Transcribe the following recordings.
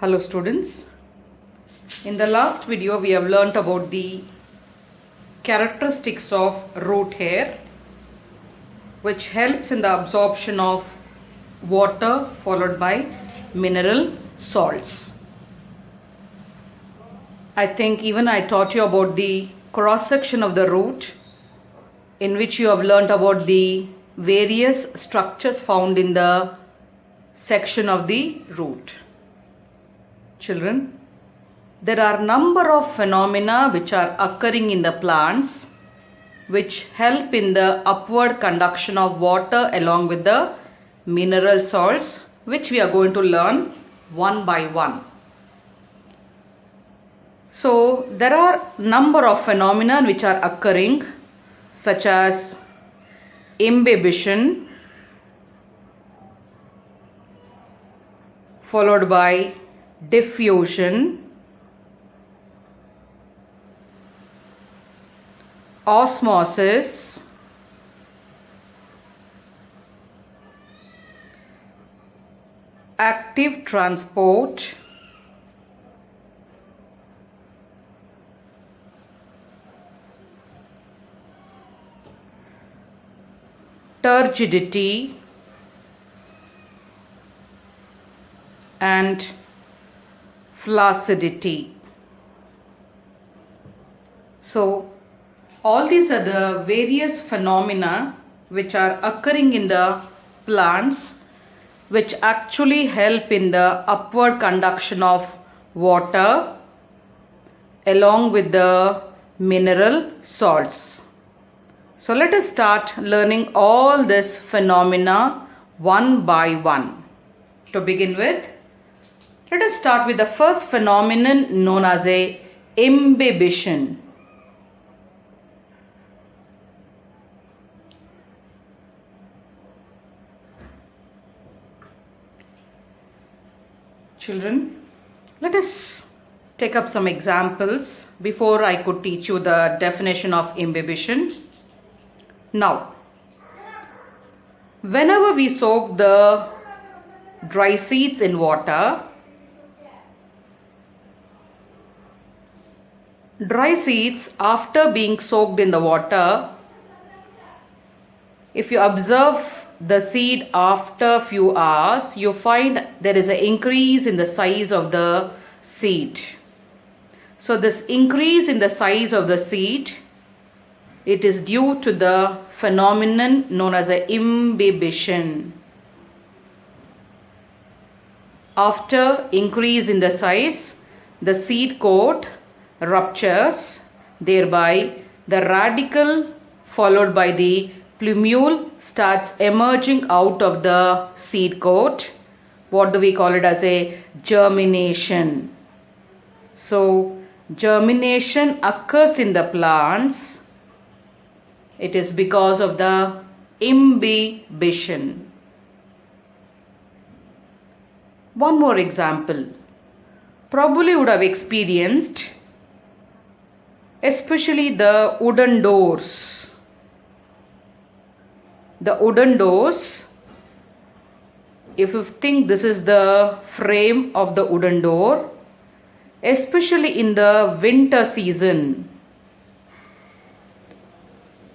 Hello students, in the last video we have learnt about the characteristics of root hair which helps in the absorption of water followed by mineral salts. I think even I taught you about the cross section of the root, in which you have learnt about the various structures found in the section of the root. Children, there are number of phenomena which are occurring in the plants which help in the upward conduction of water along with the mineral salts, which we are going to learn one by one. So there are number of phenomena which are occurring, such as imbibition followed by diffusion, osmosis, active transport, turgidity, and flaccidity. So all these are the various phenomena which are occurring in the plants which actually help in the upward conduction of water along with the mineral salts. So let us start learning all this phenomena one by one. To begin with, let us start with the first phenomenon known as a imbibition. Children, let us take up some examples before I could teach you the definition of imbibition. Now, whenever we soak the dry seeds in water, dry seeds after being soaked in the water, if you observe the seed after few hours, you find there is an increase in the size of the seed. So this increase in the size of the seed, it is due to the phenomenon known as an imbibition. After increase in the size, the seed coat ruptures, thereby the radicle followed by the plumule starts emerging out of the seed coat. What do we call it as a germination? So germination occurs in the plants. It is because of the imbibition. One more example. Probably would have experienced, especially the wooden doors. The wooden doors, if you think this is the frame of the wooden door, especially in the winter season.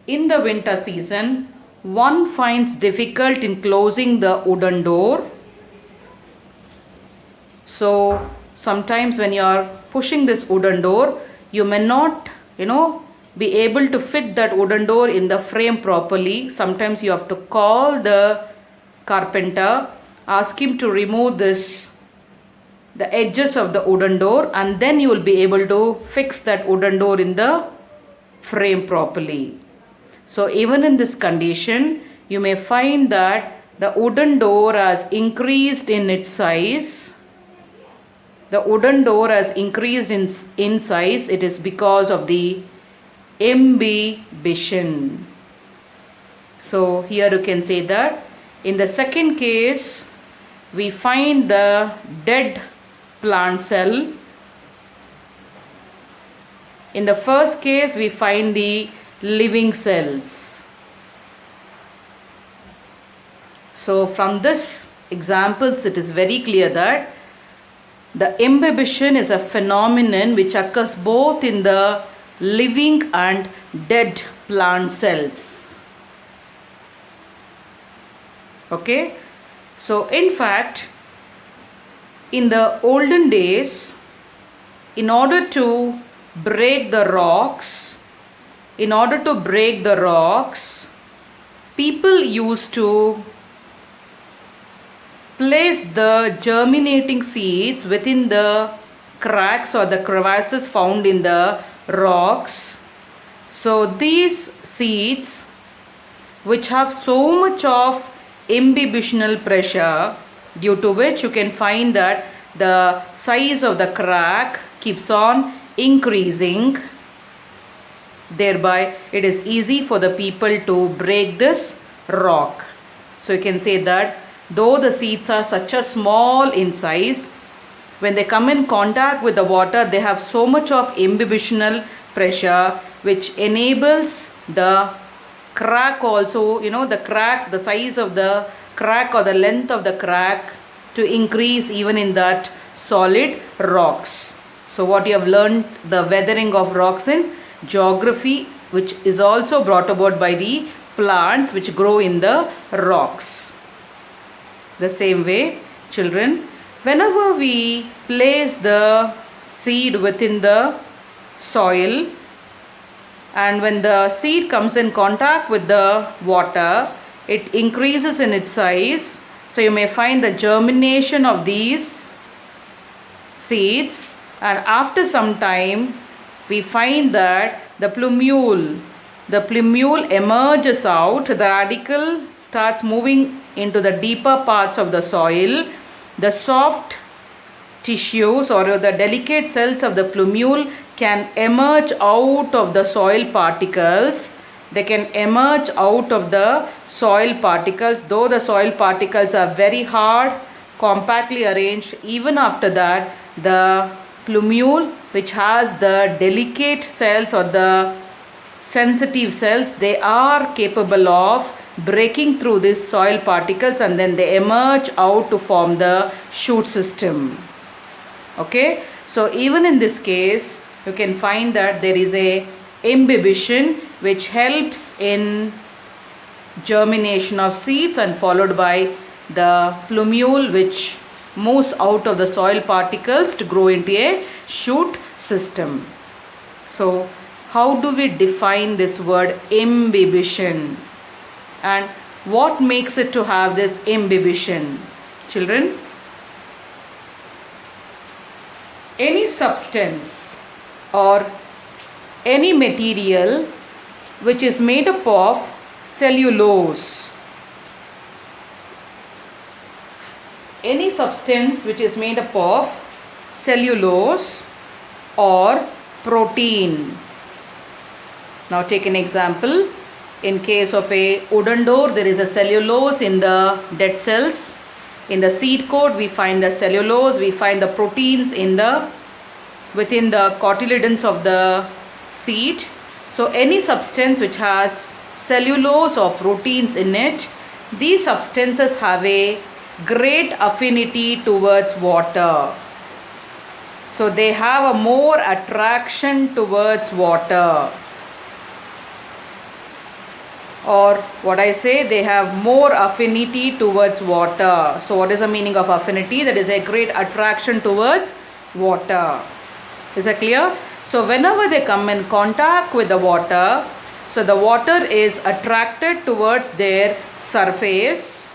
In the winter season, one finds difficult in closing the wooden door. So sometimes when you are pushing this wooden door, you may not, be able to fit that wooden door in the frame properly. Sometimes you have to call the carpenter, ask him to remove the edges of the wooden door, and then you will be able to fix that wooden door in the frame properly. So even in this condition, you may find that the wooden door has increased in its size. The wooden door has increased in size. It is because of the imbibition. So here you can say that in the second case, we find the dead plant cell. In the first case, we find the living cells. So from this examples, it is very clear that The imbibition is a phenomenon which occurs both in the living and dead plant cells. Okay, so in fact, in the olden days, in order to break the rocks, people used to place the germinating seeds within the cracks or the crevasses found in the rocks. So these seeds, which have so much of imbibitional pressure, due to which you can find that the size of the crack keeps on increasing. Thereby it is easy for the people to break this rock. So you can say that though the seeds are such a small in size, when they come in contact with the water, they have so much of imbibitional pressure which enables the crack also, the size of the crack or the length of the crack to increase even in that solid rocks. So what you have learned, the weathering of rocks in geography, which is also brought about by the plants which grow in the rocks. The same way, children, whenever we place the seed within the soil, and when the seed comes in contact with the water, it increases in its size. So you may find the germination of these seeds, and after some time we find that the plumule emerges out, the radicle starts moving into the deeper parts of the soil. The soft tissues or the delicate cells of the plumule can emerge out of the soil particles. They can emerge out of the soil particles, though the soil particles are very hard, compactly arranged. Even after that, the plumule, which has the delicate cells or the sensitive cells, they are capable of breaking through these soil particles, and then they emerge out to form the shoot system. Okay, so even in this case, you can find that there is a imbibition which helps in germination of seeds, and followed by the plumule which moves out of the soil particles to grow into a shoot system. So how do we define this word imbibition, and what makes it to have this imbibition? Children, any substance or any material which is made up of cellulose, any substance which is made up of cellulose or protein. Now take an example. In case of a wooden door, there is a cellulose in the dead cells. In the seed coat, we find the cellulose, we find the proteins within the cotyledons of the seed. So any substance which has cellulose or proteins in it, these substances have a great affinity towards water. So they have a more attraction towards water. Or what I say, they have more affinity towards water. So what is the meaning of affinity? That is a great attraction towards water. Is that clear? So whenever they come in contact with the water, so the water is attracted towards their surface.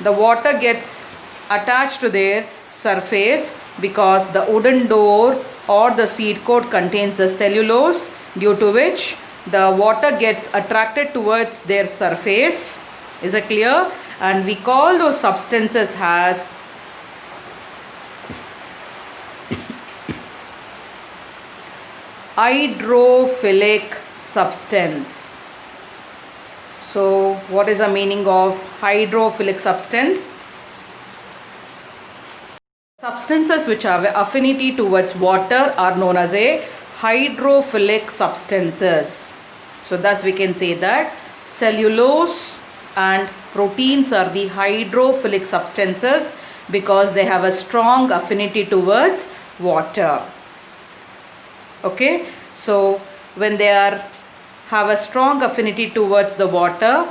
The water gets attached to their surface because the wooden door or the seed coat contains the cellulose, due to which the water gets attracted towards their surface. Is it clear? And we call those substances as hydrophilic substance. So what is the meaning of hydrophilic substance? Substances which have affinity towards water are known as a hydrophilic substances. So thus we can say that cellulose and proteins are the hydrophilic substances because they have a strong affinity towards water. Okay, so when they have a strong affinity towards the water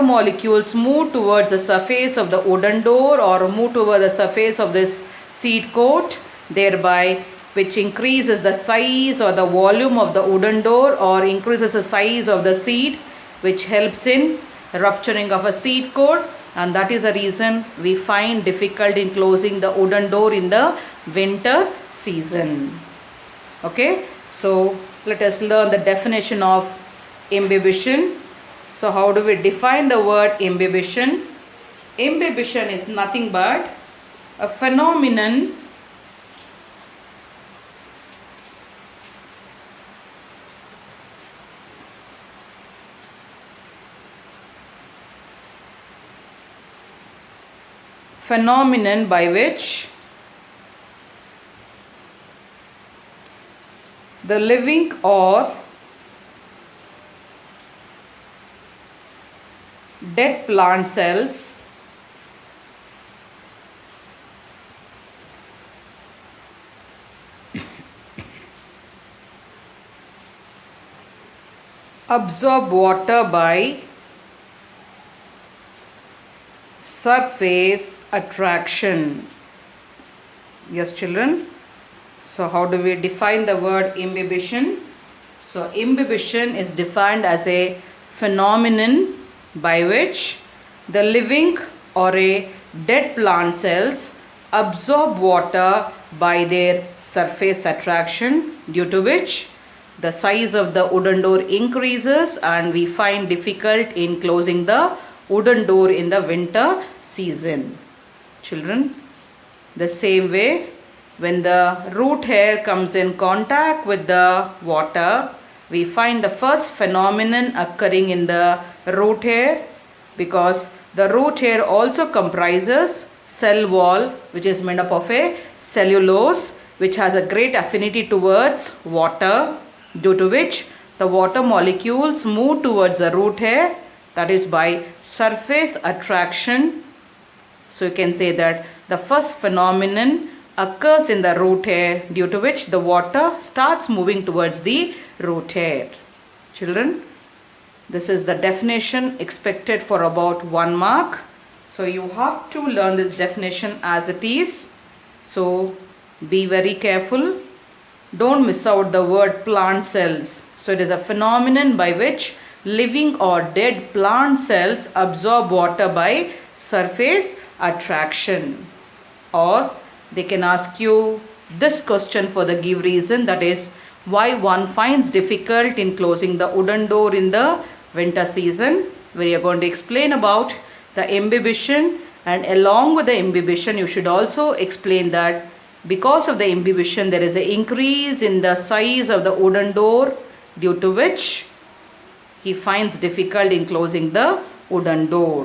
molecules move towards the surface of the wooden door or move towards the surface of this seed coat, thereby which increases the size or the volume of the wooden door or increases the size of the seed, which helps in rupturing of a seed coat, and that is the reason we find difficult in closing the wooden door in the winter season. Okay, so let us learn the definition of imbibition. So how do we define the word imbibition? Imbibition is nothing but a phenomenon by which the living or dead plant cells absorb water by surface attraction. Yes, children. So how do we define the word imbibition? So imbibition is defined as a phenomenon by which the living or a dead plant cells absorb water by their surface attraction, due to which the size of the wooden door increases and we find difficult in closing the wooden door in the winter season. Children, the same way, when the root hair comes in contact with the water, we find the first phenomenon occurring in the root hair, because the root hair also comprises cell wall, which is made up of a cellulose, which has a great affinity towards water, due to which the water molecules move towards the root hair, that is by surface attraction. So you can say that the first phenomenon occurs in the root hair, due to which the water starts moving towards the root hair. Children, this is the definition expected for about 1 mark. So you have to learn this definition as it is. So be very careful. Don't miss out the word plant cells. So it is a phenomenon by which living or dead plant cells absorb water by surface attraction. Or they can ask you this question for the give reason, that is, why one finds difficult in closing the wooden door in the winter season, where you are going to explain about the imbibition, and along with the imbibition you should also explain that because of the imbibition there is an increase in the size of the wooden door, due to which he finds difficult in closing the wooden door.